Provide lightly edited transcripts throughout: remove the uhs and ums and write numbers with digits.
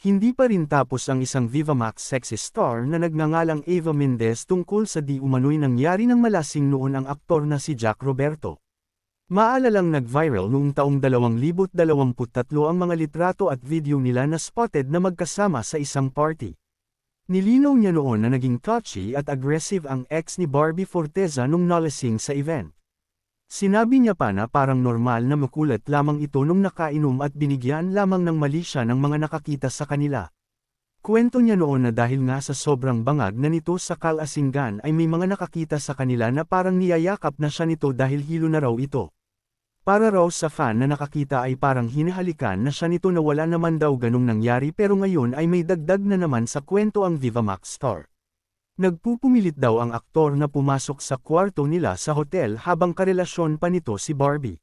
Hindi pa rin tapos ang isang Vivamax sexy star na nagngangalang Eva Mendez tungkol sa di umano'y nangyari ng malasing noon ang aktor na si Jack Roberto. Maalalang nag-viral noong taong 2023 ang mga litrato at video nila na spotted na magkasama sa isang party. Nilinaw niya noon na naging touchy at aggressive ang ex ni Barbie Forteza nung nalasing sa event. Sinabi niya pa na parang normal na makulat lamang ito nung nakainom at binigyan lamang ng mali siya ng mga nakakita sa kanila. Kwento niya noon na dahil nga sa sobrang bangag na nito sa kalasinggan ay may mga nakakita sa kanila na parang niyayakap na siya nito dahil hilo na raw ito. Para raw sa fan na nakakita ay parang hinahalikan na siya nito na wala naman daw ganong nangyari pero ngayon ay may dagdag na naman sa kwento ang Vivamax star. Nagpupumilit daw ang aktor na pumasok sa kwarto nila sa hotel habang karelasyon pa nito si Barbie.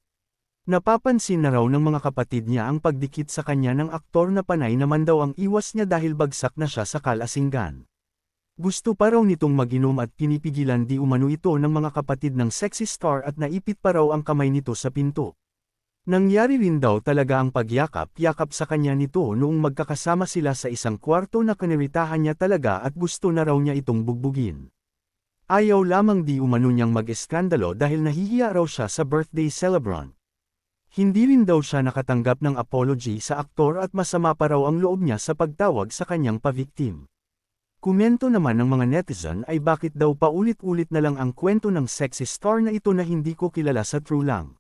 Napapansin na raw ng mga kapatid niya ang pagdikit sa kanya ng aktor na panay naman daw ang iwas niya dahil bagsak na siya sa kalasinggan. Gusto pa raw nitong mag-inom at pinipigilan di umano ito ng mga kapatid ng sexy star at naipit pa raw ang kamay nito sa pinto. Nangyari rin daw talaga ang pagyakap-yakap sa kanya nito noong magkakasama sila sa isang kwarto na kaniritahan niya talaga at gusto na raw niya itong bugbugin. Ayaw lamang di umano niyang mag-eskandalo dahil nahihiya raw siya sa birthday celebrant. Hindi rin daw siya nakatanggap ng apology sa aktor at masama pa raw ang loob niya sa pagtawag sa kanyang pa-victim. Komento naman ng mga netizen ay bakit daw paulit-ulit na lang ang kwento ng sexy star na ito na hindi ko kilala sa true lang.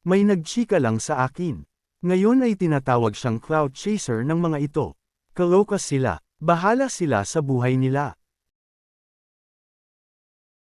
May nagchika lang sa akin. Ngayon ay tinatawag siyang cloud chaser ng mga ito. Kaloka sila, bahala sila sa buhay nila.